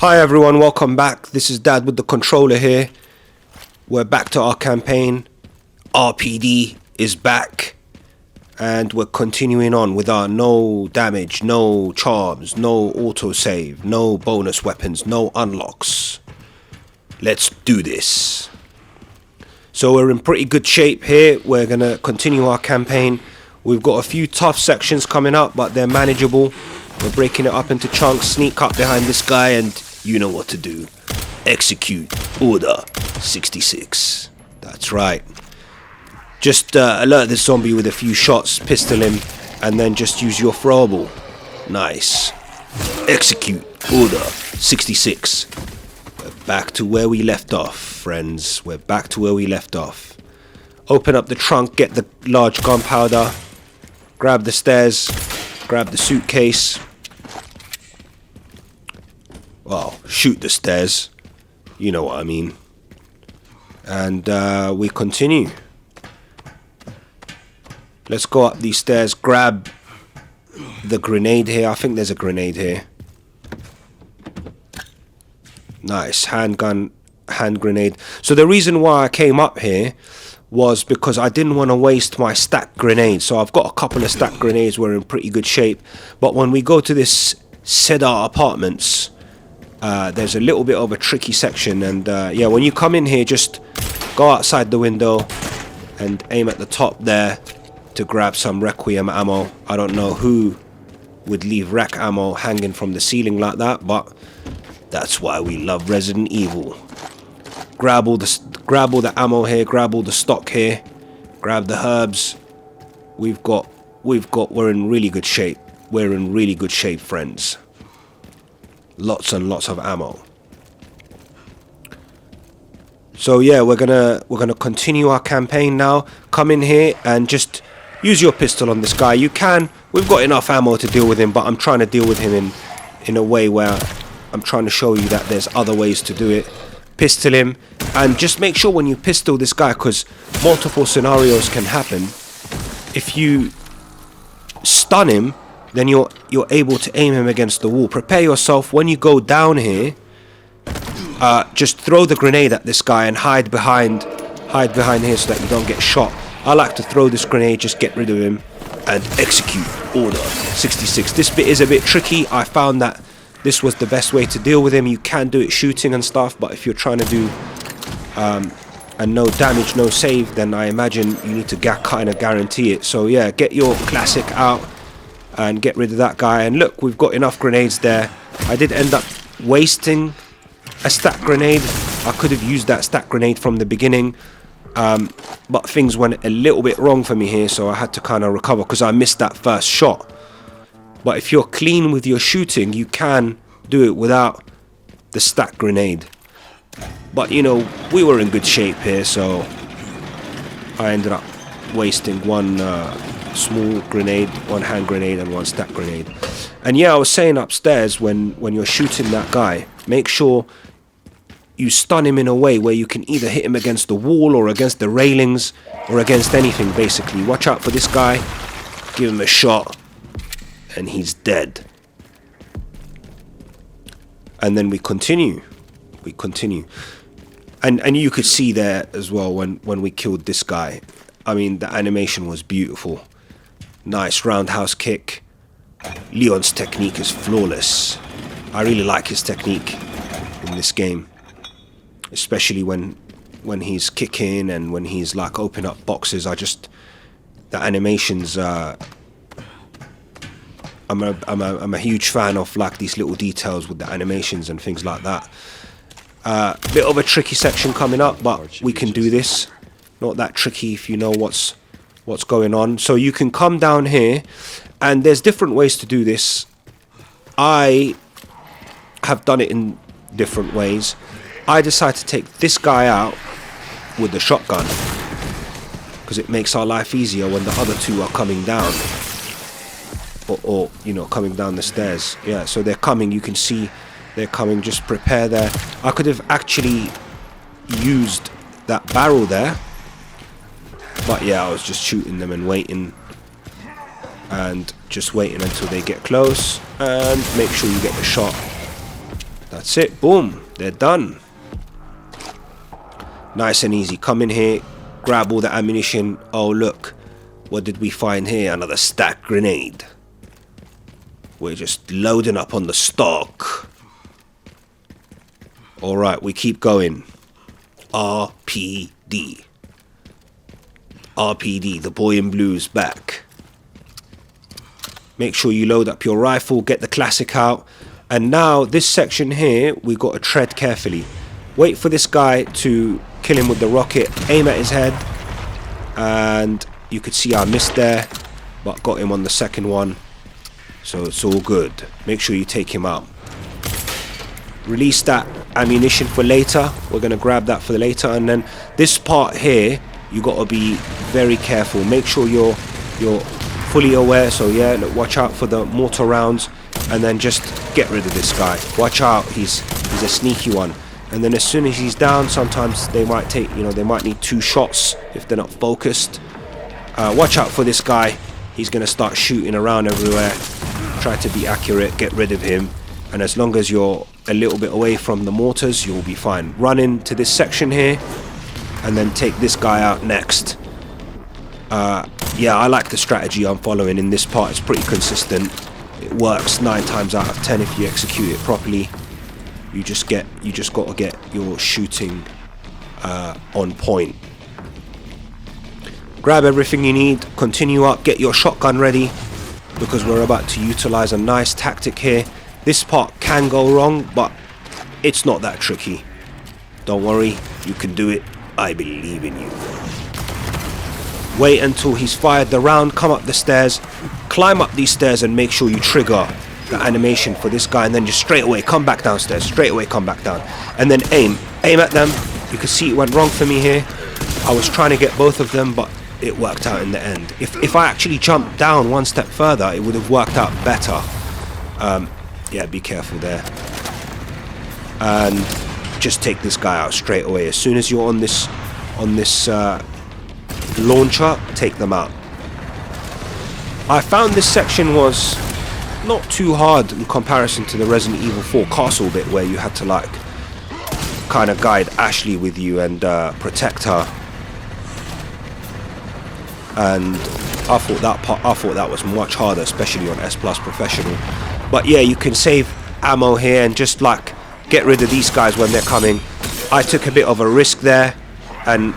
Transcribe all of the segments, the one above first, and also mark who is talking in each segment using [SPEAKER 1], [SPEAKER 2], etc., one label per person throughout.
[SPEAKER 1] Hi everyone, welcome back. This is Dad with the controller here. We're back to our campaign. RPD is back. And we're continuing on with our no damage, no charms, no autosave, no bonus weapons, no unlocks. Let's do this. So we're in pretty good shape here. We're going to continue our campaign. We've got a few tough sections coming up, but they're manageable. We're breaking it up into chunks. Sneak up behind this guy and you know what to do. Execute Order 66. That's right. Just alert this zombie with a few shots, pistol him, and then just use your throwable. Nice. Execute Order 66. We're back to where we left off, friends. We're back to where we left off. Open up the trunk, get the large gunpowder, grab the stairs, grab the suitcase. Well, shoot the stairs. You know what I mean. And we continue. Let's go up these stairs, grab the grenade here. I think there's a grenade here. Nice, hand grenade. So the reason why I came up here was because I didn't want to waste my stack grenades. So I've got a couple of stack grenades. We're in pretty good shape. But when we go to this Cedar Apartments, there's a little bit of a tricky section. And yeah, when you come in here, just go outside the window and aim at the top there to grab some Requiem ammo. I don't know who would leave rec ammo hanging from the ceiling like that, but that's why we love Resident Evil. Grab all the ammo here, grab all the stock here, grab the herbs. We're in really good shape. We're in really good shape, friends. Lots and lots of ammo. So yeah, we're gonna continue our campaign now. Come in here and just use your pistol on this guy. You can. We've got enough ammo to deal with him, but I'm trying to deal with him in a way where I'm trying to show you that there's other ways to do it. Pistol him, and just make sure when you pistol this guy, because multiple scenarios can happen. If you stun him, then you're able to aim him against the wall. Prepare yourself when you go down here. Just throw the grenade at this guy and hide behind here so that you don't get shot. I like to throw this grenade, just get rid of him, and execute Order 66. This bit is a bit tricky. I found that this was the best way to deal with him. You can do it shooting and stuff, but if you're trying to do a no damage, no save, then I imagine you need to kind of guarantee it. So yeah, get your classic out and get rid of that guy. And look, we've got enough grenades there. I did end up wasting a stack grenade. I could have used that stack grenade from the beginning. But things went a little bit wrong for me here, so I had to kind of recover because I missed that first shot. But if you're clean with your shooting, you can do it without the stack grenade. But you know, we were in good shape here, so I ended up wasting one small grenade, one hand grenade and one stack grenade. And yeah, I was saying upstairs, when you're shooting that guy, make sure you stun him in a way where you can either hit him against the wall or against the railings or against anything, basically. Watch out for this guy. Give him a shot and he's dead. And then we continue. And you could see there as well when we killed this guy. I mean, the animation was beautiful. Nice roundhouse kick. Leon's technique is flawless. I really like his technique in this game. Especially when he's kicking and when he's like opening up boxes. The animations. I'm a huge fan of like these little details with the animations and things like that. Bit of a tricky section coming up, but we can do this. Not that tricky if you know what's going on. So you can come down here, and there's different ways to do this. I have done it in different ways. I decided to take this guy out with the shotgun because it makes our life easier when the other two are coming down or you know, coming down the stairs. Yeah, so they're coming. You can see they're coming. Just prepare there. I could have actually used that barrel there, but yeah, I was just shooting them and waiting and just waiting until they get close and make sure you get the shot. That's it. Boom. They're done. Nice and easy. Come in here, grab all the ammunition. Oh, look. What did we find here? Another stack grenade. We're just loading up on the stock. Alright, we keep going. RPD. RPD, the boy in blue's back. Make sure you load up your rifle, get the classic out. And now, this section here, we've got to tread carefully. Wait for this guy to kill him with the rocket, aim at his head. And you could see I missed there, but got him on the second one. So it's all good. Make sure you take him out. Release that ammunition for later. We're going to grab that for later. And then this part here, you got to be very careful. Make sure you're fully aware. So yeah, look, watch out for the mortar rounds. And then just get rid of this guy. Watch out, he's a sneaky one. And then as soon as he's down, sometimes they might take, they might need 2 shots if they're not focused. Watch out for this guy. He's going to start shooting around everywhere. Try to be accurate, get rid of him. And as long as you're a little bit away from the mortars, you'll be fine. Run into this section here and then take this guy out next. Yeah, I like the strategy I'm following in this part. It's pretty consistent. It works 9 times out of 10 if you execute it properly. You just got to get your shooting on point. Grab everything you need, continue up, get your shotgun ready, because we're about to utilize a nice tactic here. This part can go wrong, but it's not that tricky. Don't worry, you can do it. I believe in you. Wait until he's fired the round, come up the stairs, climb up these stairs and make sure you trigger the animation for this guy, and then just straight away come back downstairs, straight away come back down, and then aim at them. You can see it went wrong for me here. I was trying to get both of them, but it worked out in the end. If I actually jumped down 1 step further, it would have worked out better. Yeah, be careful there. And just take this guy out straight away. As soon as you're on this launcher, take them out. I found this section was not too hard in comparison to the Resident Evil 4 castle bit, where you had to like kind of guide Ashley with you and protect her. And I thought that was much harder, especially on S Plus Professional. But yeah, you can save ammo here and just like get rid of these guys when they're coming. I took a bit of a risk there and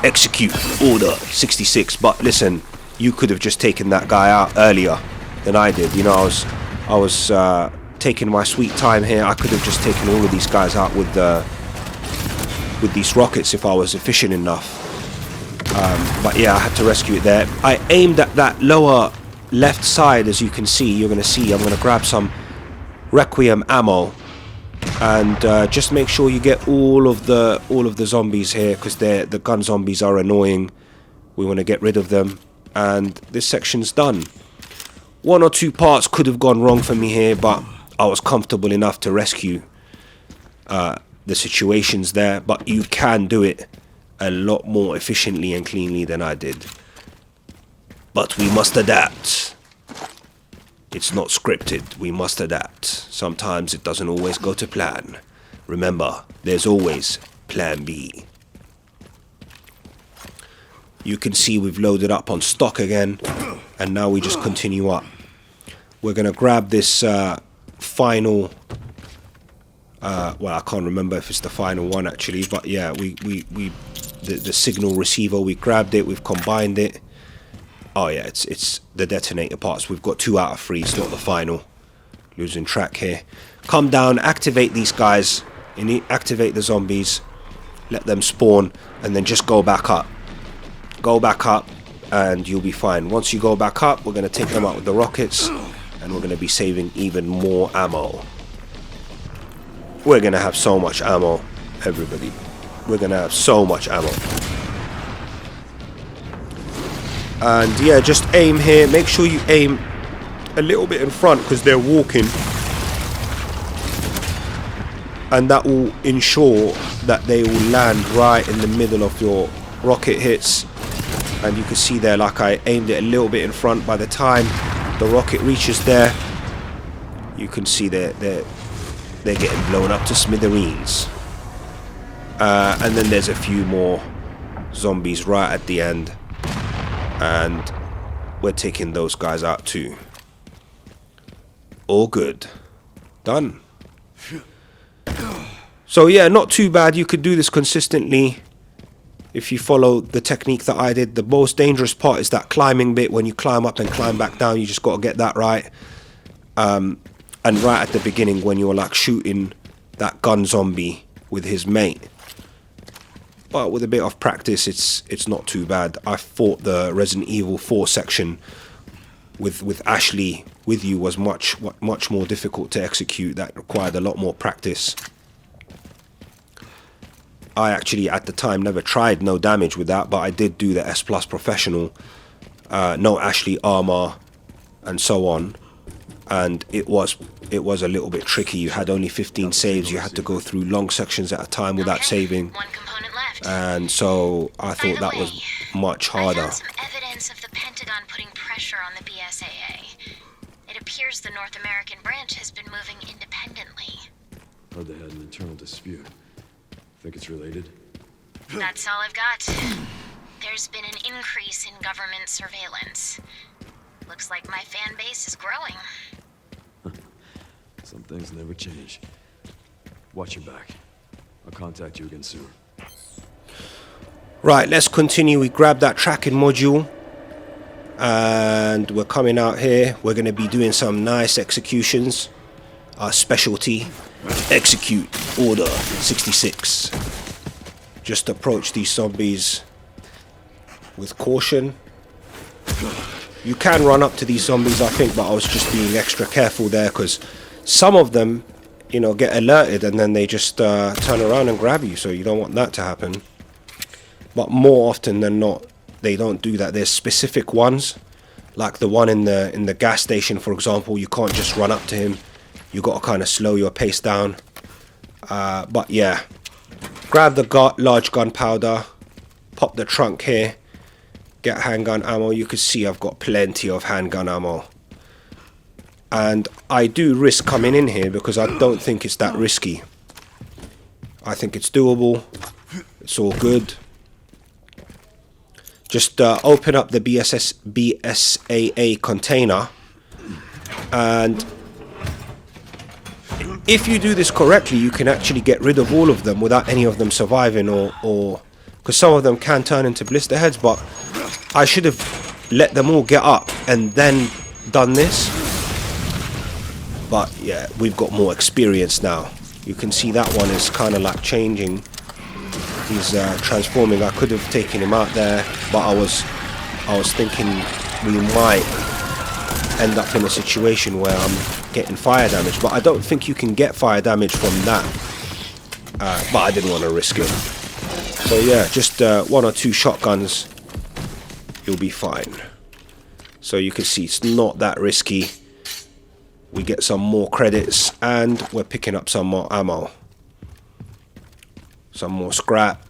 [SPEAKER 1] execute order 66. But listen, you could have just taken that guy out earlier than I did. I was taking my sweet time here. I could have just taken all of these guys out with these rockets if I was efficient enough. But yeah, I had to rescue it there. I aimed at that lower left side, as you can see. You're going to see I'm going to grab some Requiem ammo, and just make sure you get all of the zombies here, because the gun zombies are annoying. We want to get rid of them, and this section's done. 1 or 2 parts could have gone wrong for me here, but I was comfortable enough to rescue the situations there. But you can do it a lot more efficiently and cleanly than I did. But we must adapt. It's not scripted. We must adapt. Sometimes it doesn't always go to plan. Remember, there's always plan B. You can see we've loaded up on stock again, and now we just continue up. We're going to grab this final... well, I can't remember if it's the final one actually, but yeah, the signal receiver, we grabbed it, we've combined it. Oh yeah, it's the detonator parts. We've got 2 out of 3, it's not the final. Losing track here. Come down, activate these guys, activate the zombies, let them spawn, and then just go back up. Go back up and you'll be fine. Once you go back up, we're going to take them out with the rockets, and we're going to be saving even more ammo. We're going to have so much ammo, everybody. We're going to have so much ammo. And yeah, just aim here. Make sure you aim a little bit in front, because they're walking. And that will ensure that they will land right in the middle of your rocket hits. And you can see there, like I aimed it a little bit in front. By the time the rocket reaches there, you can see they're they're getting blown up to smithereens. And then there's a few more zombies right at the end, and we're taking those guys out too. All good. Done. So yeah, not too bad. You could do this consistently if you follow the technique that I did. The most dangerous part is that climbing bit. When you climb up and climb back down, you just got to get that right. And right at the beginning, when you're like shooting that gun zombie with his mate. But with a bit of practice, it's not too bad. I thought the Resident Evil 4 section with Ashley with you was much more difficult to execute. That required a lot more practice. I actually at the time never tried no damage with that, but I did do the S Plus Professional, no Ashley armor, and so on. And it was a little bit tricky. You had only 15 saves. You had to go through long sections at a time without saving.
[SPEAKER 2] One component left.
[SPEAKER 1] And so I thought that was much harder.
[SPEAKER 2] I found some evidence of the Pentagon putting pressure on the BSAA. It appears the North American branch has been moving independently.
[SPEAKER 3] Heard they had an internal dispute. Think it's related?
[SPEAKER 2] That's all I've got. There's been an increase in government surveillance. Looks like my fan base is growing.
[SPEAKER 3] Some things never change. Watch your back. I'll contact you again soon.
[SPEAKER 1] Right, let's continue. We grab that tracking module and we're coming out here. We're going to be doing some nice executions. Our specialty, execute order 66. Just approach these zombies with caution. You can run up to these zombies, I think, but I was just being extra careful there because some of them, you know, get alerted and then they just turn around and grab you, so you don't want that to happen. But more often than not, they don't do that. There's specific ones, like the one in the gas station, for example. You can't just run up to him. You got to kind of slow your pace down. But yeah, grab the large gunpowder, pop the trunk here, get handgun ammo. You can see I've got plenty of handgun ammo. And I do risk coming in here because I don't think it's that risky. I think it's doable. It's all good. Just open up the BSAA container, and if you do this correctly, you can actually get rid of all of them without any of them surviving, or because some of them can turn into blister heads. But I should have let them all get up and then done this. But yeah, we've got more experience now. You can see that one is kind of like changing. He's transforming. I could have taken him out there, but I was thinking we might end up in a situation where I'm getting fire damage. But I don't think you can get fire damage from that. But I didn't want to risk it. So yeah, just 1 or 2 shotguns, you'll be fine. So you can see it's not that risky. We get some more credits and we're picking up some more ammo. Some more scrap.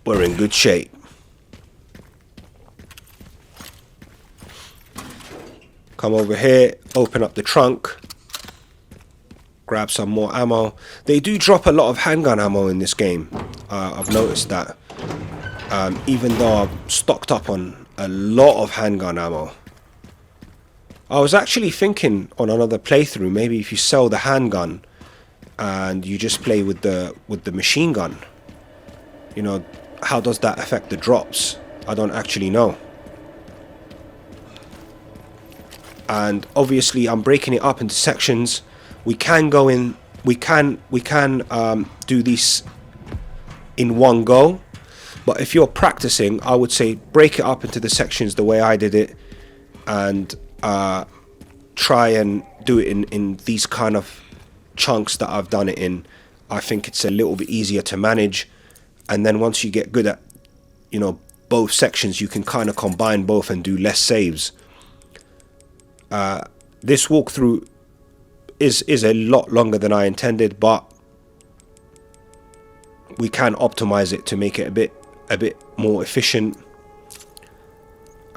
[SPEAKER 1] We're in good shape. Come over here, open up the trunk, grab some more ammo. They do drop a lot of handgun ammo in this game. I've noticed that. Even though I'm stocked up on a lot of handgun ammo. I was actually thinking on another playthrough, maybe if you sell the handgun and you just play with the machine gun, you know, how does that affect the drops? I don't actually know. And obviously I'm breaking it up into sections. We can go in, we can do these in one go, but if you're practicing, I would say break it up into the sections the way I did it, and try and do it in these kind of chunks that I've done it in. I think it's a little bit easier to manage, and then once you get good at, you know, both sections, you can kind of combine both and do less saves. This walkthrough is a lot longer than I intended, but we can optimize it to make it a bit more efficient.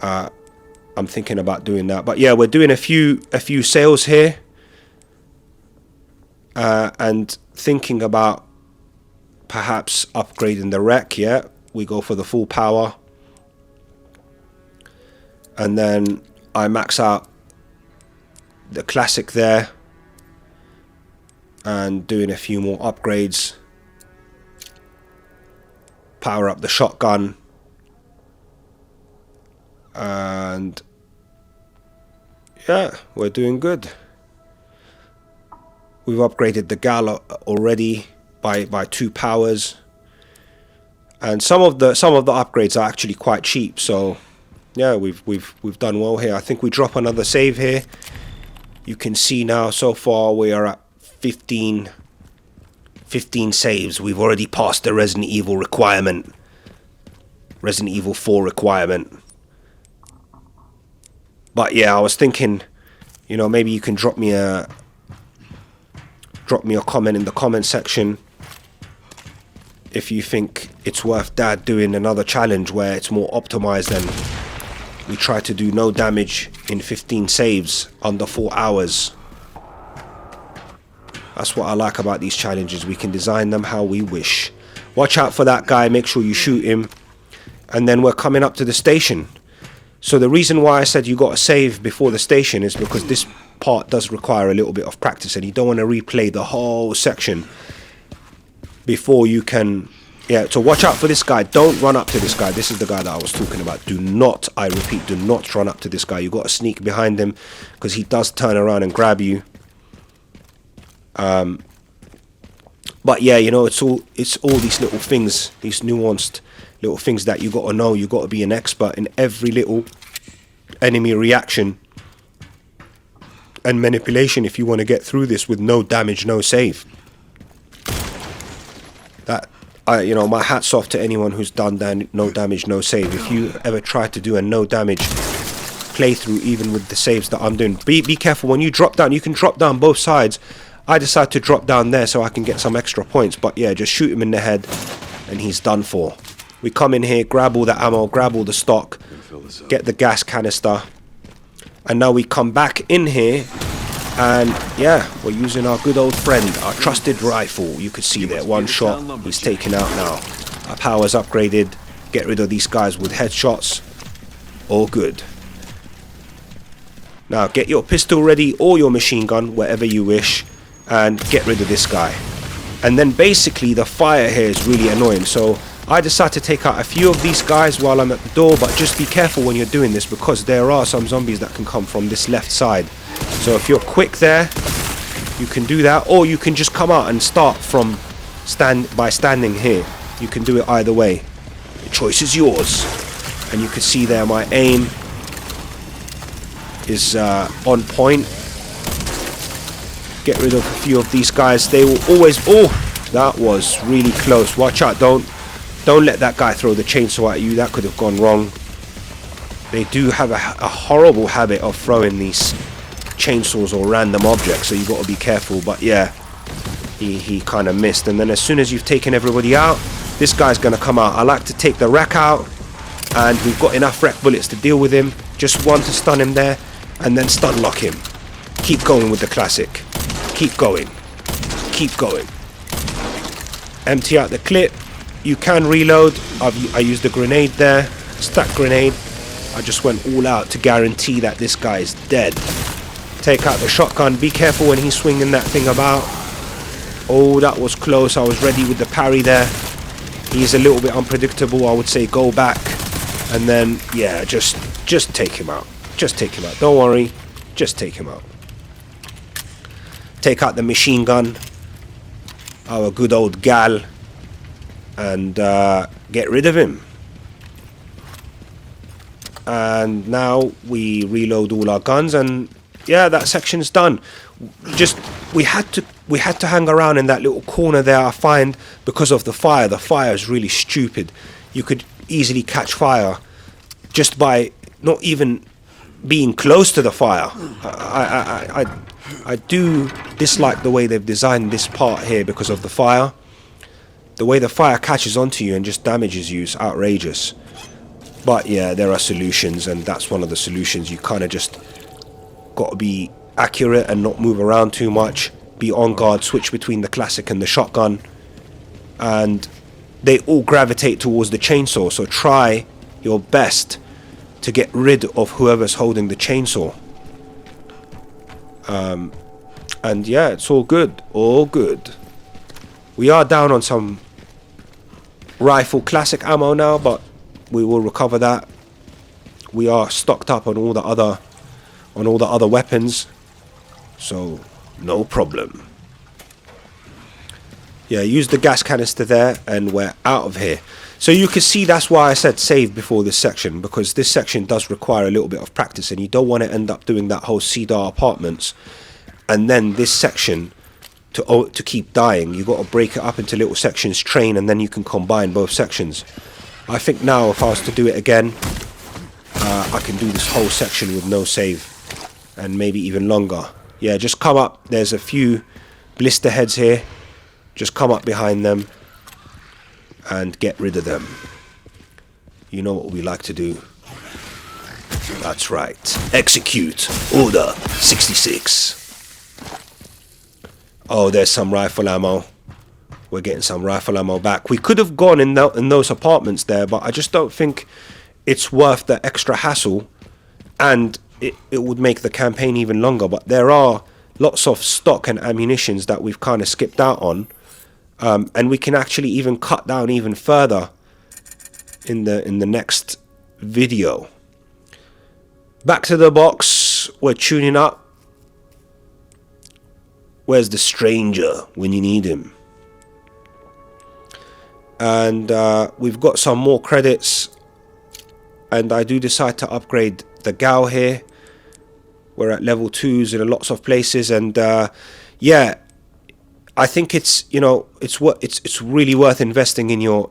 [SPEAKER 1] I'm thinking about doing that, but yeah, we're doing a few sales here, and thinking about perhaps upgrading the wreck. Yeah, we go for the full power, and then I max out the classic there, and doing a few more upgrades. Power up the shotgun, and yeah, we're doing good. We've upgraded the gal already by 2 powers, and some of the upgrades are actually quite cheap. So yeah, we've done well here. I think we drop another save here. You can see now so far we are at 15 saves. We've already passed the Resident Evil requirement, Resident Evil 4 requirement. But yeah, I was thinking, you know, maybe you can drop me a comment in the comment section if you think it's worth Dad doing another challenge where it's more optimized and we try to do no damage in 15 saves under 4 hours. That's what I like about these challenges. We can design them how we wish. Watch out for that guy. Make sure you shoot him. And then we're coming up to the station. So the reason why I said you got to save before the station is because this part does require a little bit of practice, and you don't want to replay the whole section before you can. Yeah, so watch out for this guy. Don't run up to this guy. This is the guy that I was talking about. Do not, I repeat, do not run up to this guy. You got to sneak behind him because he does turn around and grab you. But yeah, you know, it's all these little things, these nuanced little things that you got to know. You got to be an expert in every little enemy reaction and manipulation if you want to get through this with no damage, no save. That, you know, my hat's off to anyone who's done no damage, no save. If you ever try to do a no damage playthrough, even with the saves that I'm doing, be careful when you drop down. You can drop down both sides. I decide to drop down there so I can get some extra points. But yeah, just shoot him in the head and he's done for. We come in here, grab all the ammo, grab all the stock, get the gas canister, and now we come back in here, and yeah, we're using our good old friend, our trusted rifle. You could see there, one shot, he's taken out now. Our power's upgraded, get rid of these guys with headshots, all good. Now get your pistol ready or your machine gun, whatever you wish, and get rid of this guy. And then basically the fire here is really annoying, so I decided to take out a few of these guys while I'm at the door, but just be careful when you're doing this because there are some zombies that can come from this left side. So if you're quick there, you can do that, or you can just come out and start from by standing here. You can do it either way. The choice is yours. And you can see there my aim is on point. Get rid of a few of these guys. They will always... Oh, that was really close. Watch out, don't let that guy throw the chainsaw at you. That could have gone wrong. They do have a horrible habit of throwing these chainsaws or random objects, so you've got to be careful. But yeah, he kind of missed. And then as soon as you've taken everybody out, this guy's going to come out. I like to take the wreck out, and we've got enough wreck bullets to deal with him. Just one to stun him there, and then stun lock him. Keep going with the classic. Keep going. Keep going. Empty out the clip. You can reload. I used the grenade there. Stack grenade. I just went all out to guarantee that this guy is dead. Take out the shotgun. Be careful when he's swinging that thing about. Oh, that was close. I was ready with the parry there. He's a little bit unpredictable. I would say go back. And then, yeah, just take him out. Just take him out. Don't worry. Just take him out. Take out the machine gun. Our good old gal. And get rid of him. And now we reload all our guns, and yeah, that section's done. Just we had to hang around in that little corner there, I find, because of the fire. The fire is really stupid. You could easily catch fire just by not even being close to the fire. I do dislike the way they've designed this part here because of the fire. The way the fire catches onto you and just damages you is outrageous. But yeah, there are solutions, and that's one of the solutions. You kind of just got to be accurate and not move around too much. be on guard, switch between the classic and the shotgun, and they all gravitate towards the chainsaw, so try your best to get rid of whoever's holding the chainsaw. And yeah, it's all good, all good. We are down on some rifle classic ammo now, but we will recover that. We are stocked up on all the other weapons, so no problem. Yeah, use the gas canister there, and we're out of here. So you can see that's why I said save before this section, because this section does require a little bit of practice, and you don't want to end up doing that whole Cedar Apartments and then this section to keep dying. You've got to break it up into little sections, train, and then you can combine both sections. I think now if I was to do it again, I can do this whole section with no save, and maybe even longer. Yeah, just come up. There's a few blister heads here. Just come up behind them and get rid of them. You know what we like to do. That's right. Execute Order 66. Oh, there's some rifle ammo. We're getting some rifle ammo back. We could have gone in those apartments there, but I just don't think it's worth the extra hassle, and it would make the campaign even longer. But there are lots of stock and ammunitions that we've kind of skipped out on, and we can actually even cut down even further in the next video. Back to the box. We're tuning up. Where's the stranger when you need him? And we've got some more credits, and I do decide to upgrade the gal here. We're at level 2s in lots of places, and yeah, I think it's, you know, it's really worth investing in your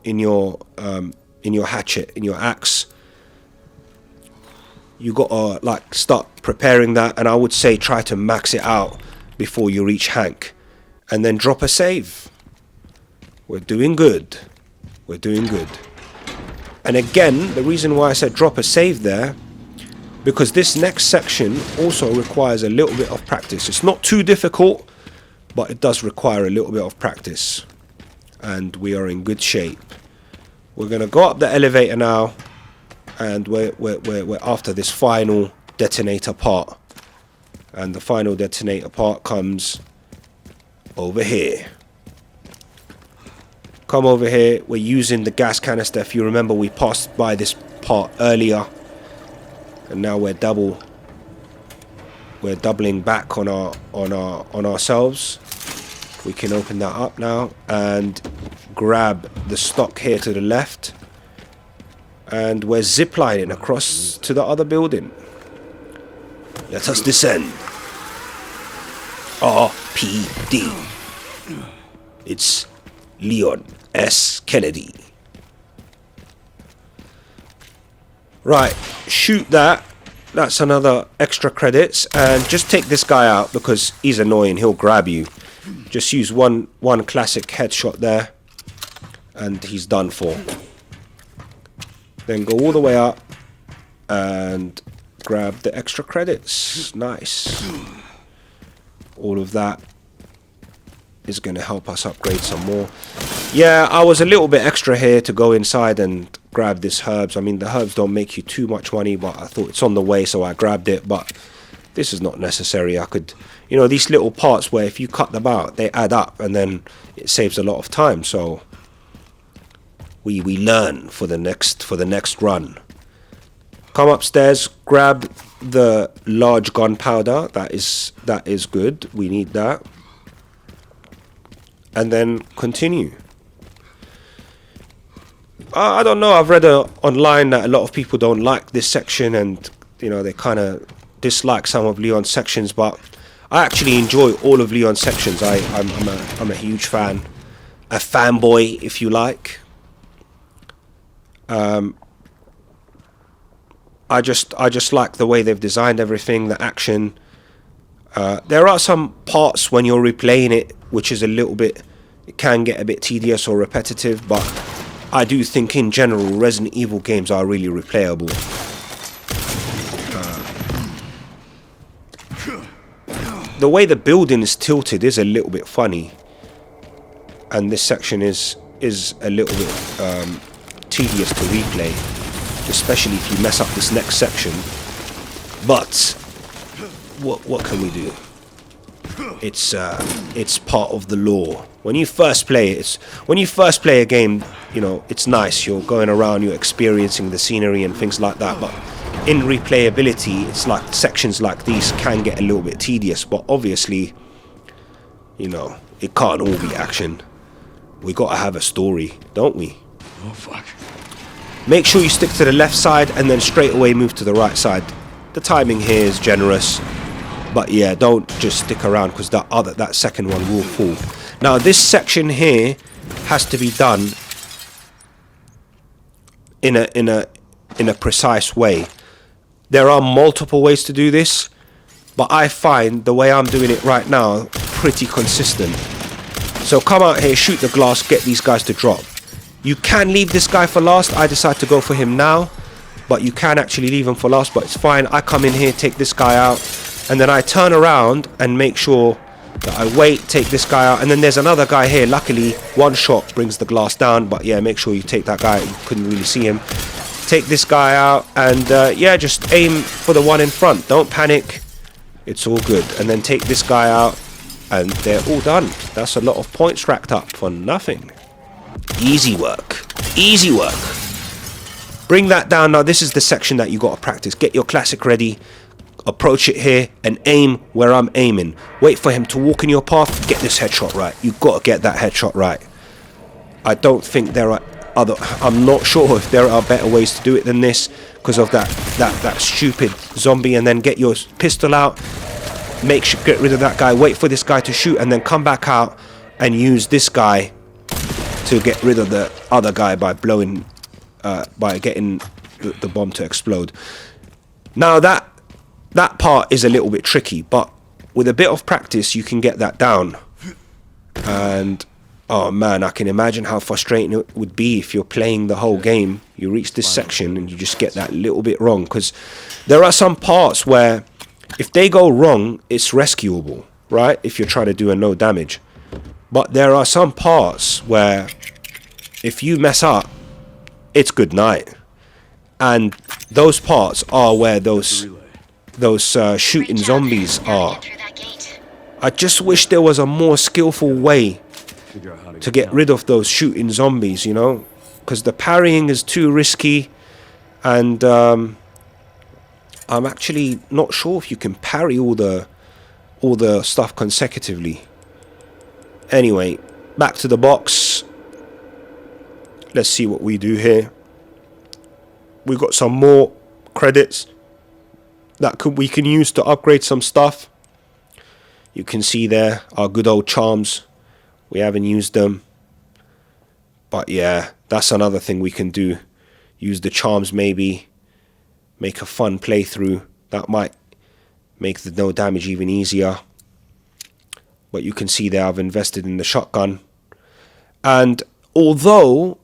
[SPEAKER 1] hatchet, in your axe. You gotta like start preparing that, and I would say try to max it out before you reach Hank, and then drop a save. We're doing good. We're doing good. And again, the reason why I said drop a save there, because this next section also requires a little bit of practice. It's not too difficult, but it does require a little bit of practice. And we are in good shape. We're gonna go up the elevator now, and we're after this final detonator part. And the final detonator part comes over here. Come over here. We're using the gas canister. If you remember, we passed by this part earlier, and now we're doubling back on ourselves. We can open that up now and grab the stock here to the left, and we're ziplining across to the other building. Let us descend. RPD. It's Leon S. Kennedy. Right, shoot that. That's another extra credits. And just take this guy out because he's annoying. He'll grab you. Just use one classic headshot there, and he's done for. Then go all the way up and grab the extra credits. Nice. All of that is going to help us upgrade some more. Yeah, I was a little bit extra here to go inside and grab this herbs. I mean, the herbs don't make you too much money, but I thought it's on the way, so I grabbed it. But this is not necessary. I could, you know, these little parts where if you cut them out, they add up, and then it saves a lot of time. So we learn for the next run. Come upstairs, grab the large gunpowder. That is good. We need that. And then continue. I don't know. I've read online that a lot of people don't like this section, and you know, they kind of dislike some of Leon's sections. But I actually enjoy all of Leon's sections. I'm a huge fan, a fanboy, if you like. I just like the way they've designed everything, the action. There are some parts when you're replaying it which is a little bit, it can get a bit tedious or repetitive, but I do think in general Resident Evil games are really replayable. the way the building is tilted is a little bit funny, and this section is a little bit tedious to replay, especially if you mess up this next section. But what can we do? It's part of the lore. When you first play a game, you know, it's nice. You're going around, you're experiencing the scenery and things like that. But in replayability, it's like sections like these can get a little bit tedious. But obviously, you know, it can't all be action. We gotta have a story, don't we?
[SPEAKER 3] Oh fuck.
[SPEAKER 1] Make sure you stick to the left side and then straight away move to the right side. The timing here is generous. But yeah, don't just stick around, because that second one will fall. Now this section here has to be done in a precise way. There are multiple ways to do this, but I find the way I'm doing it right now pretty consistent. So come out here, shoot the glass, get these guys to drop. You can leave this guy for last. I decide to go for him now, but you can actually leave him for last, but it's fine. I come in here, take this guy out, and then I turn around and make sure that I wait, take this guy out, and then there's another guy here. Luckily, one shot brings the glass down, but yeah, make sure you take that guy. You couldn't really see him. Take this guy out, and yeah, just aim for the one in front. Don't panic. It's all good. And then take this guy out, and they're all done. That's a lot of points racked up for nothing. Easy work. Easy work. Bring that down. Now, this is the section that you got to practice. Get your classic ready. Approach it here and aim where I'm aiming. Wait for him to walk in your path. Get this headshot right. You've got to get that headshot right. I don't think there are other... I'm not sure if there are better ways to do it than this, because of that stupid zombie. And then get your pistol out. Make sure, get rid of that guy. Wait for this guy to shoot, and then come back out and use this guy to get rid of the other guy by blowing... by getting the bomb to explode. Now that part is a little bit tricky, but with a bit of practice you can get that down. And oh man, I can imagine how frustrating it would be if you're playing the whole game, you reach this section and you just get that little bit wrong, because there are some parts where if they go wrong, it's rescuable, right? If you're trying to do a no damage. But there are some parts where if you mess up, it's good night. And those parts are where those shooting zombies are. I just wish there was a more skillful way to get rid of those shooting zombies, you know, because the parrying is too risky, and I'm actually not sure if you can parry all the stuff consecutively. Anyway, back to the box. Let's see what we do here. We've got some more credits that we can use to upgrade some stuff. You can see there our good old charms. We haven't used them, but yeah, that's another thing we can do. Use the charms, maybe make a fun playthrough. That might make the no damage even easier. But you can see there I've invested in the shotgun, and although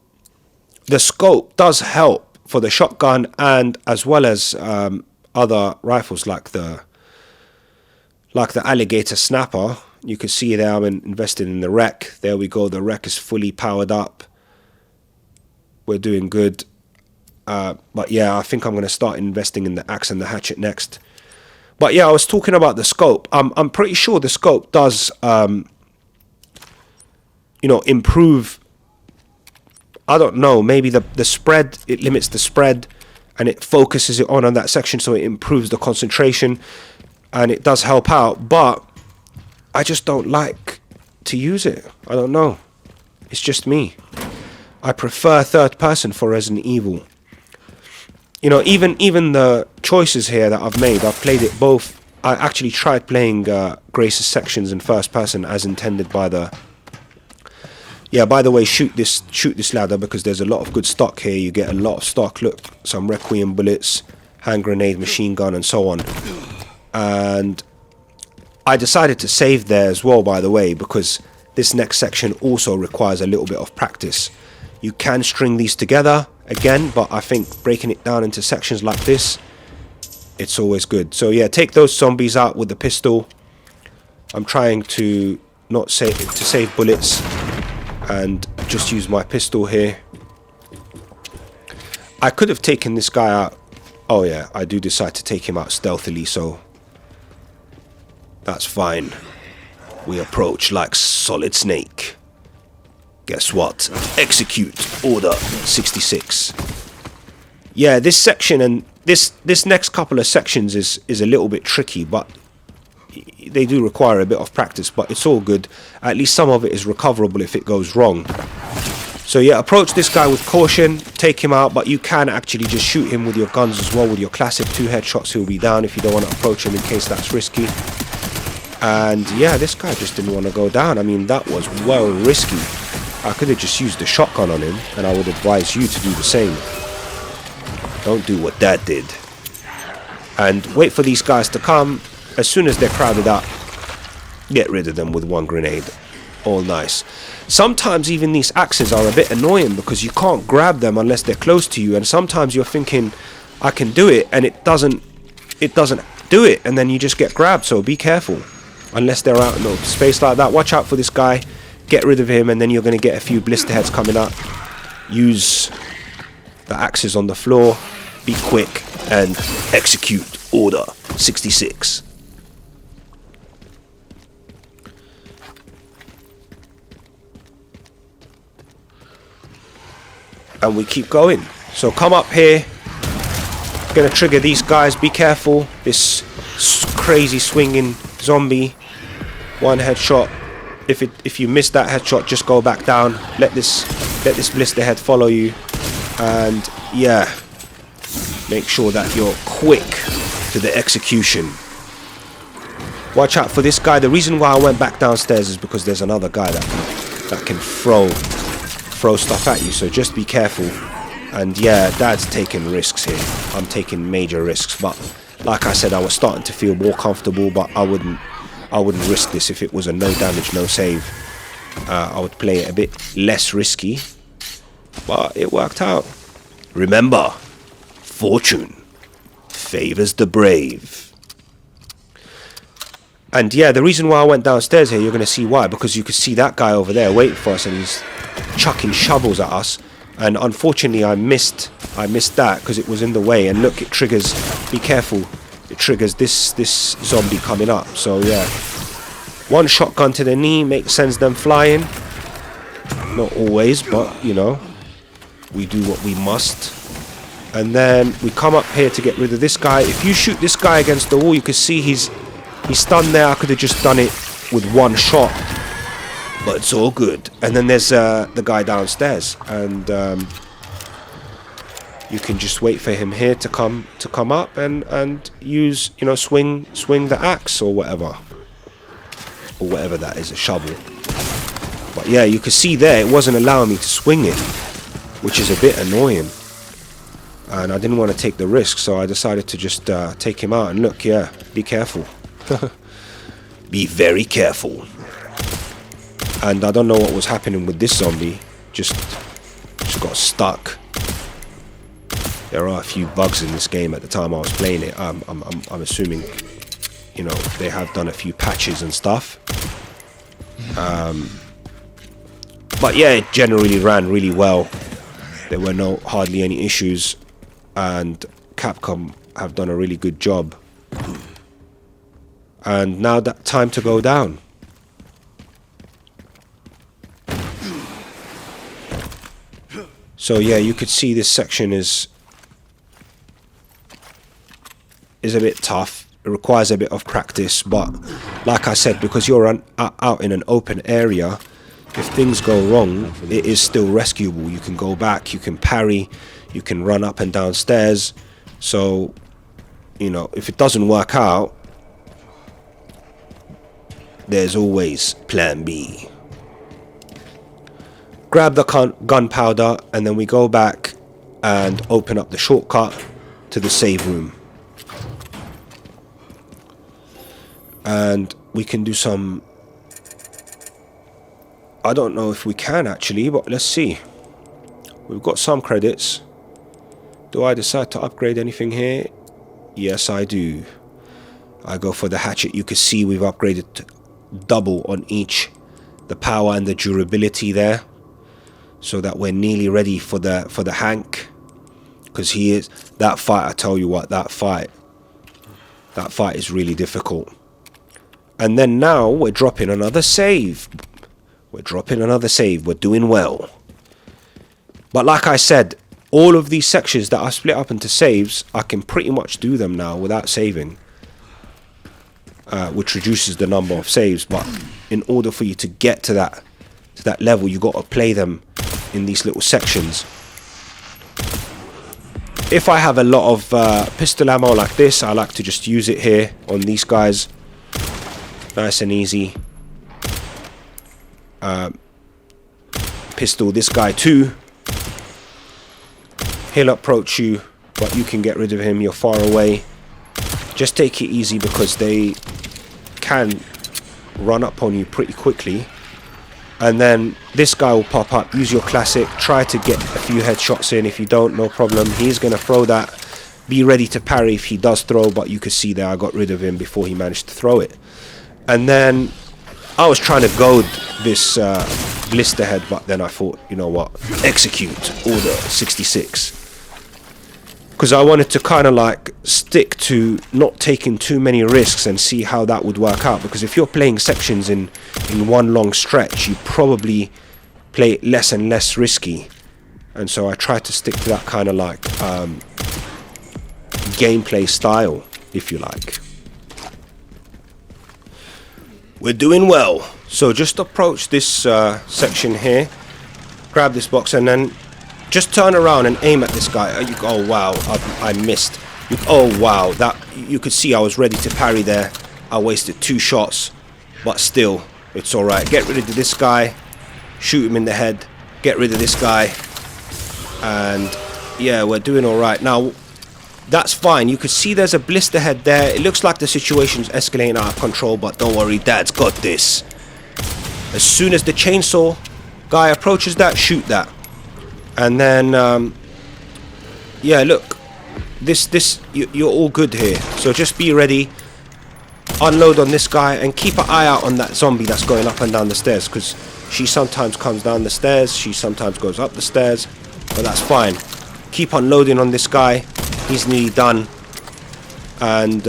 [SPEAKER 1] the scope does help for the shotgun, and as well as other rifles like the alligator snapper, you can see there I'm invested in the Rec. There we go, the Rec is fully powered up. We're doing good. But yeah, I think I'm going to start investing in the axe and the hatchet next. But yeah, I was talking about the scope. I'm pretty sure the scope does you know, improve. I don't know, maybe the spread, it limits the spread and it focuses it on that section, so it improves the concentration, and it does help out, but I just don't like to use it. I don't know, it's just me. I prefer third person for Resident Evil. You know, even the choices here that I've made, I've played it both. I actually tried playing Grace's sections in first person as intended by the... Yeah, by the way, shoot this ladder, because there's a lot of good stock here. You get a lot of stock. Look, some Requiem bullets, hand grenade, machine gun, and so on. And I decided to save there as well, by the way, because this next section also requires a little bit of practice. You can string these together again, but I think breaking it down into sections like this, it's always good. So yeah, take those zombies out with the pistol. I'm trying to not save bullets and just use my pistol here. I could have taken this guy out. Oh yeah, I do decide to take him out stealthily, so that's fine. We approach like Solid Snake. Guess what? Execute Order 66. Yeah, this section and this next couple of sections is a little bit tricky, but they do require a bit of practice, but it's all good. At least some of it is recoverable if it goes wrong. So yeah, approach this guy with caution, take him out, but you can actually just shoot him with your guns as well. With your classic 2 headshots, he'll be down if you don't want to approach him in case that's risky. And yeah, this guy just didn't want to go down. I mean, that was well risky. I could have just used the shotgun on him, and I would advise you to do the same. Don't do what Dad did. And wait for these guys to come. As soon as they're crowded up, get rid of them with 1 grenade. All nice. Sometimes even these axes are a bit annoying because you can't grab them unless they're close to you, and sometimes you're thinking, I can do it, and it doesn't do it, and then you just get grabbed. So be careful unless they're out in open space like that. Watch out for this guy, get rid of him, and then you're going to get a few blister heads coming up. Use the axes on the floor, be quick, and execute Order 66. And we keep going. So come up here. Gonna trigger these guys. Be careful. This crazy swinging zombie. 1 headshot. If you miss that headshot, just go back down. Let this blister head follow you. And yeah, make sure that you're quick to the execution. Watch out for this guy. The reason why I went back downstairs is because there's another guy that can throw stuff at you, so just be careful. And yeah, Dad's taking risks here. I'm taking major risks, but like I said, I was starting to feel more comfortable, but I wouldn't risk this if it was a no damage, no save. I would play it a bit less risky, but it worked out. Remember, fortune favors the brave. And yeah, the reason why I went downstairs here, you're going to see why, because you could see that guy over there waiting for us, and he's chucking shovels at us, and unfortunately I missed that because it was in the way. And look, it triggers, be careful, it triggers this zombie coming up. So yeah, 1 shotgun to the knee sends them flying. Not always, but you know, we do what we must. And then we come up here to get rid of this guy. If you shoot this guy against the wall, you can see he's stunned there. I could have just done it with 1 shot, but it's all good. And then there's the guy downstairs, and you can just wait for him here to come up and use, you know, swing the axe or whatever that is, a shovel. But yeah, you can see there it wasn't allowing me to swing it, which is a bit annoying, and I didn't want to take the risk, so I decided to just take him out. And look, yeah, be careful. Be very careful. And I don't know what was happening with this zombie. Just got stuck. There are a few bugs in this game at the time I was playing it. I'm assuming, you know, they have done a few patches and stuff. But yeah, it generally ran really well. There were hardly any issues, and Capcom have done a really good job. And now that time to go down. So yeah, you could see this section is a bit tough. It requires a bit of practice, but like I said, because you're out in an open area, if things go wrong, it is still rescuable. You can go back, you can parry, you can run up and down stairs. So, you know, if it doesn't work out, there's always plan B. Grab the gunpowder, and then we go back and open up the shortcut to the save room. And we can do some... I don't know if we can actually, but let's see. We've got some credits. Do I decide to upgrade anything here? Yes, I do. I go for the hatchet. You can see we've upgraded double on each, the power and the durability there, so that we're nearly ready for the Hank, because he is that fight. I tell you what, that fight is really difficult. And then now we're dropping another save. We're doing well. But like I said, all of these sections that I split up into saves, I can pretty much do them now without saving, which reduces the number of saves. But in order for you to get to that level, you got to play them in these little sections. If I have a lot of pistol ammo like this, I like to just use it here on these guys. Nice and easy. Pistol this guy too. He'll approach you, but you can get rid of him. You're far away. Just take it easy, because they can run up on you pretty quickly. And then this guy will pop up. Use your classic. Try to get a few headshots in. If you don't, no problem. He's going to throw that. Be ready to parry if he does throw, but you could see there I got rid of him before he managed to throw it. And then I was trying to goad this blister head, but then I thought, you know what, execute order 66, because I wanted to kind of like stick to not taking too many risks and see how that would work out. Because if you're playing sections in one long stretch, you probably play it less and less risky, and so I tried to stick to that kind of like gameplay style, if you like. We're doing well. So just approach this section here, grab this box, and then just turn around and aim at this guy. Oh wow, I missed. Oh wow, that you could see I was ready to parry there. I wasted 2 shots, but still, it's all right. Get rid of this guy, shoot him in the head, get rid of this guy, and yeah, we're doing all right now. That's fine. You could see there's a blister head there. It looks like the situation's escalating out of control, but don't worry, Dad's got this. As soon as the chainsaw guy approaches that, shoot that. And then, yeah, look. You're all good here. So just be ready. Unload on this guy and keep an eye out on that zombie that's going up and down the stairs, because she sometimes comes down the stairs, she sometimes goes up the stairs, but that's fine. Keep unloading on this guy. He's nearly done, and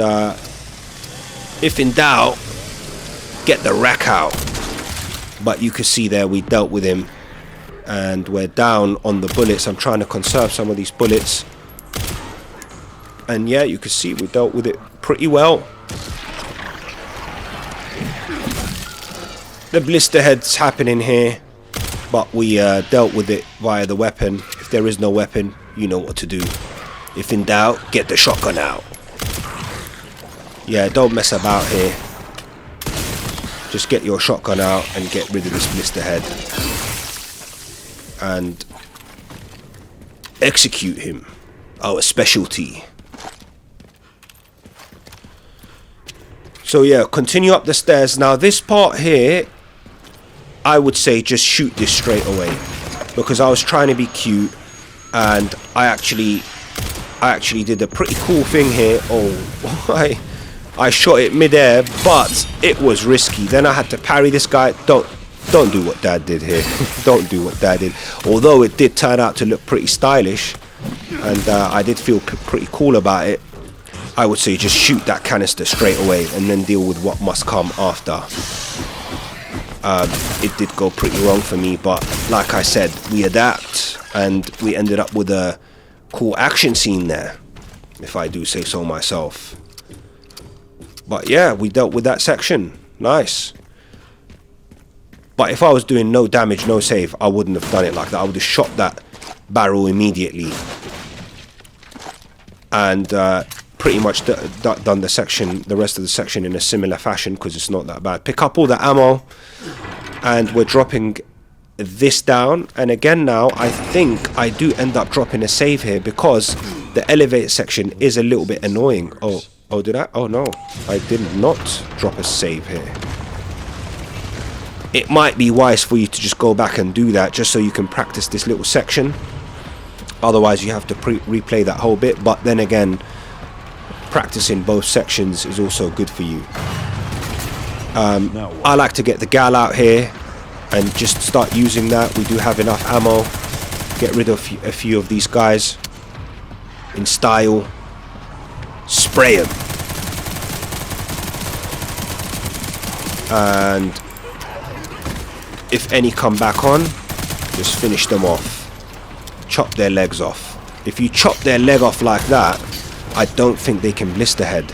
[SPEAKER 1] if in doubt, get the rack out. But you can see there we dealt with him, and we're down on the bullets. I'm trying to conserve some of these bullets, and yeah, you can see we dealt with it pretty well. The blister head's happening here, but we dealt with it via the weapon. If there is no weapon, you know what to do. If in doubt, get the shotgun out. Yeah, don't mess about here. Just get your shotgun out and get rid of this blister head. And execute him. Our specialty. So yeah, continue up the stairs. Now this part here, I would say just shoot this straight away, because I was trying to be cute, and I actually did a pretty cool thing here. Oh, I shot it mid-air, but it was risky. Then I had to parry this guy. Don't do what Dad did here. Don't do what Dad did. Although it did turn out to look pretty stylish, and I did feel pretty cool about it. I would say just shoot that canister straight away and then deal with what must come after. It did go pretty wrong for me, but like I said, we adapt, and we ended up with a cool action scene there, if I do say so myself. But yeah, we dealt with that section. Nice. But if I was doing no damage, no save, I wouldn't have done it like that. I would have shot that barrel immediately, and pretty much done the rest of the section in a similar fashion, because it's not that bad. Pick up all the ammo, and we're dropping this down. And again, now I think I do end up dropping a save here, because the elevator section is a little bit annoying. Oh, did I? Oh no, I did not drop a save here. It might be wise for you to just go back and do that, just so you can practice this little section. Otherwise you have to replay that whole bit. But then again, practicing both sections is also good for you. I like to get the gal out here and just start using that. We do have enough ammo. Get rid of a few of these guys in style. Spray them. And if any come back on, just finish them off. Chop their legs off. If you chop their leg off like that, I don't think they can blister head.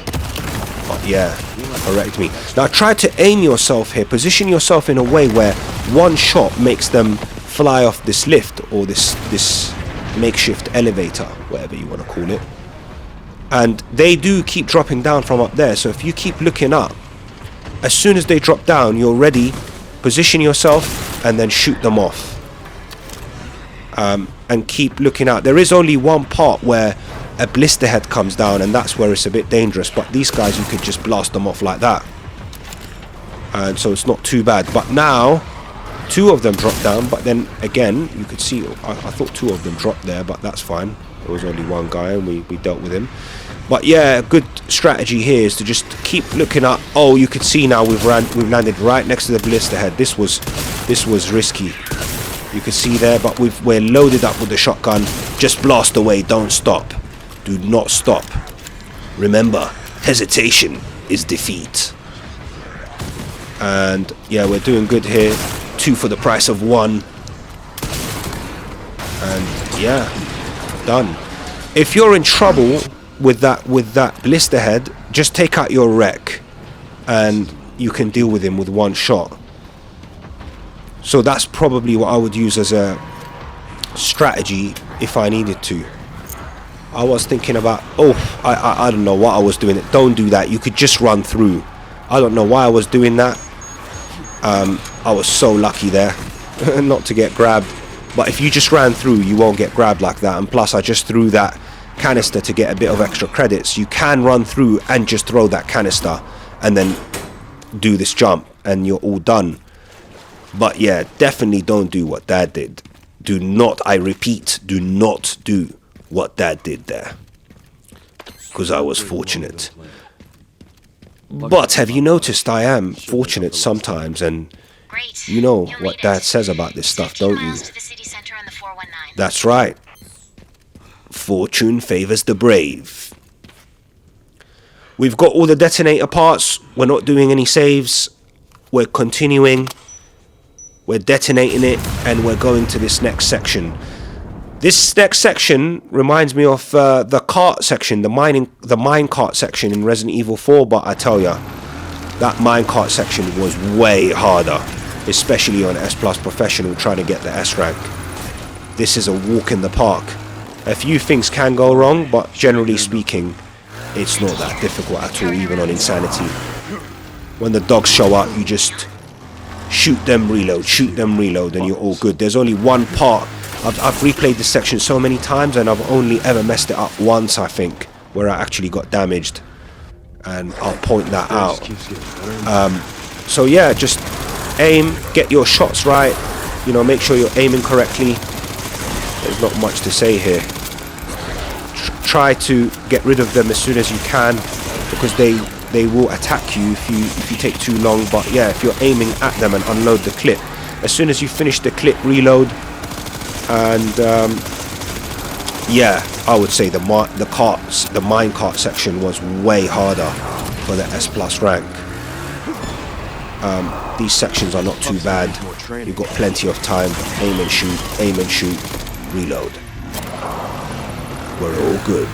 [SPEAKER 1] But yeah, correct me. Now try to aim yourself here. Position yourself in a way where one shot makes them fly off this lift or this makeshift elevator, whatever you want to call it. And they do keep dropping down from up there. So if you keep looking up, as soon as they drop down, you're ready. Position yourself and then shoot them off. And keep looking out. There is only one part where a blister head comes down, and that's where it's a bit dangerous. But these guys, you could just blast them off like that. And so it's not too bad. But now, 2 of them dropped down. But then again, you could see, I thought 2 of them dropped there, but that's fine. There was only one guy, and we dealt with him. But yeah, a good strategy here is to just keep looking up. Oh, you could see now we've landed right next to the blister head. This was risky. You can see there, but we're loaded up with the shotgun. Just blast away, don't stop. Do not stop. Remember, hesitation is defeat. And yeah, we're doing good here. 2 for the price of 1. And yeah, done. If you're in trouble with that blister head, just take out your wreck and you can deal with him with 1 shot. So that's probably what I would use as a strategy if I needed to. I was thinking about, I don't know what I was doing. Don't do that. You could just run through. I don't know why I was doing that. I was so lucky there not to get grabbed. But if you just ran through, you won't get grabbed like that. And plus, I just threw that canister to get a bit of extra credits. You can run through and just throw that canister and then do this jump and you're all done. But yeah, definitely don't do what Dad did. Do not, I repeat, do not do what Dad did there. Because I was fortunate. But have you noticed I am fortunate sometimes, and you know what Dad says about this stuff, don't you? That's right. Fortune favors the brave. We've got all the detonator parts. We're not doing any saves. We're continuing. We're detonating it, and we're going to this next section. This next section reminds me of the cart section, the mine cart section in Resident Evil 4. But I tell ya, that mine cart section was way harder, especially on S+ Professional trying to get the S rank. This is a walk in the park. A few things can go wrong, but generally speaking, it's not that difficult at all, even on Insanity. When the dogs show up, you just shoot them, reload, and you're all good. There's only one part. I've replayed this section so many times, and I've only ever messed it up once, I think, where I actually got damaged. And I'll point that out. So yeah, just aim, get your shots right, you know, make sure you're aiming correctly. There's not much to say here. Try to get rid of them as soon as you can, because they will attack you if you take too long. But yeah, if you're aiming at them and unload the clip, as soon as you finish the clip, reload. And yeah, I would say the mine cart section was way harder for the S+ rank. These sections are not too bad. You've got plenty of time. Aim and shoot, reload. We're all good.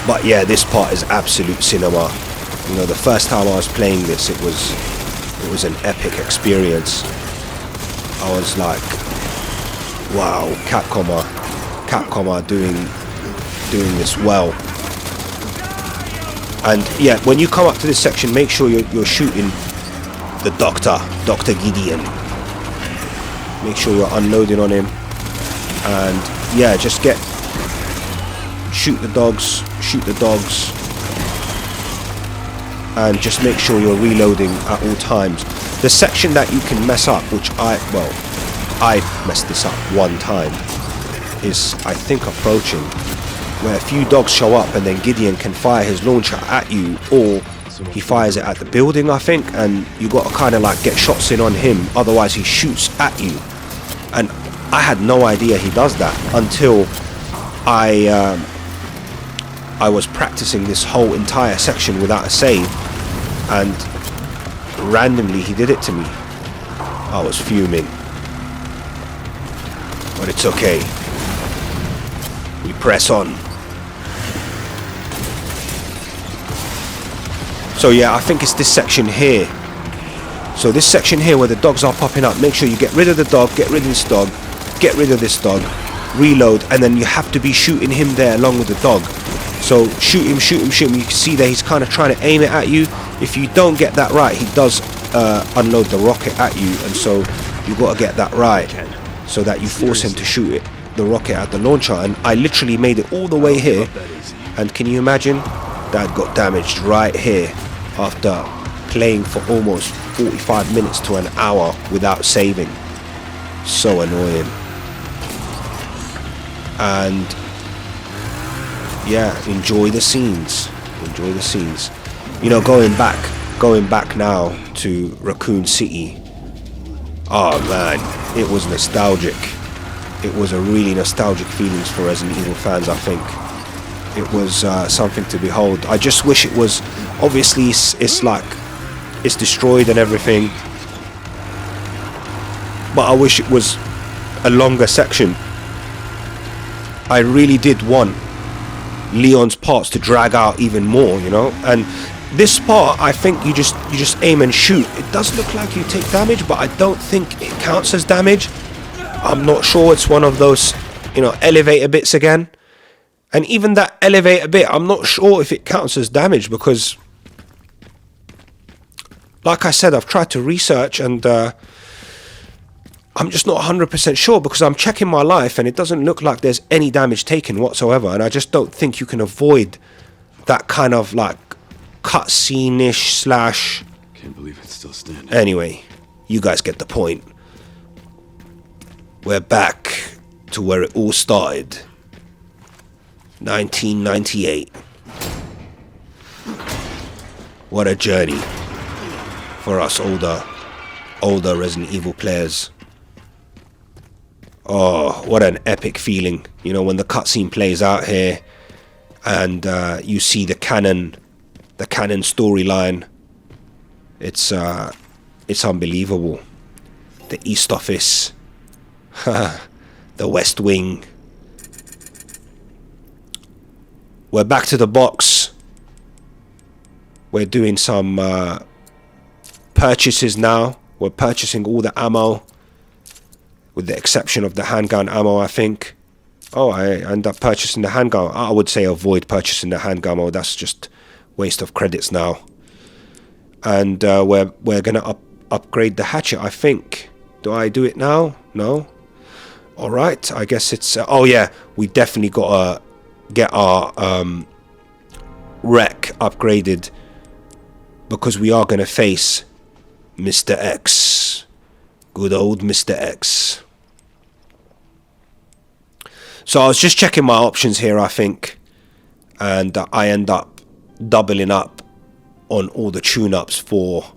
[SPEAKER 1] But yeah, this part is absolute cinema. You know, the first time I was playing this, it was an epic experience. I was like, wow, Capcom are doing this well. And yeah, when you come up to this section, make sure you're shooting the Dr. Gideon. Make sure you're unloading on him. And yeah, just shoot the dogs, and just make sure you're reloading at all times. The section that you can mess up, which I messed this up one time, is I think approaching. where a few dogs show up and then Gideon can fire his launcher at you, or he fires it at the building, I think, and you got to kind of like get shots in on him, otherwise he shoots at you. And I had no idea he does that until I was practicing this whole entire section without a save, and randomly he did it to me. I was fuming, but it's okay. We press on. So yeah, I think it's this section here. So this section here where the dogs are popping up, make sure you get rid of the dog, get rid of this dog, get rid of this dog, reload, and then you have to be shooting him there along with the dog. So shoot him, shoot him, shoot him. You can see that he's kind of trying to aim it at you. If you don't get that right, he does unload the rocket at you, and so you got to get that right so that you force him to shoot it, the rocket at the launcher. And I literally made it all the way here, and can you imagine? That got damaged right here after playing for almost 45 minutes to an hour without saving. So annoying. And yeah, enjoy the scenes. Enjoy the scenes. You know, going back now to Raccoon City. Oh man, it was nostalgic. It was a really nostalgic feelings for Resident Evil fans, I think. It was something to behold. I just wish it was, obviously it's like, it's destroyed and everything, but I wish it was a longer section. I really did want Leon's parts to drag out even more, you know. And this part, I think you just aim and shoot. It does look like you take damage, but I don't think it counts as damage. I'm not sure. It's one of those, you know, elevator bits again. And even that elevator bit, I'm not sure if it counts as damage, because like I said, I've tried to research, and I'm just not 100% sure, because I'm checking my life and it doesn't look like there's any damage taken whatsoever. And I just don't think you can avoid that kind of like cutscene-ish slash...
[SPEAKER 3] Can't believe it's still standing.
[SPEAKER 1] Anyway, you guys get the point. We're back to where it all started. 1998. What a journey for us older Resident Evil players. Oh, what an epic feeling, you know, when the cutscene plays out here and you see the canon storyline. It's unbelievable. The East Office, the West Wing. We're back to the box. We're doing some purchases now. We're purchasing all the ammo, with the exception of the handgun ammo, I think. Oh, I end up purchasing the handgun. I would say avoid purchasing the handgun ammo. That's just waste of credits now. And we're gonna upgrade the hatchet, I think. Do I do it now? No. All right. I guess it's. Oh yeah, we definitely gotta get our wreck upgraded, because we are gonna face Mr. X. Good old Mr. X. So I was just checking my options here, I think, and I end up doubling up on all the tune-ups for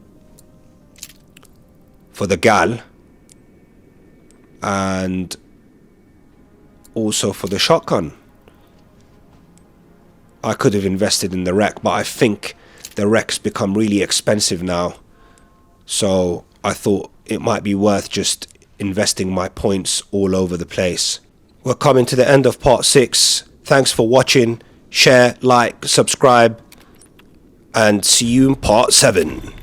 [SPEAKER 1] the gal, and also for the shotgun. I could have invested in the wreck, but I think the wreck's become really expensive now. So I thought it might be worth just investing my points all over the place. We're coming to the end of part 6. Thanks for watching. Share, like, subscribe, and see you in part 7.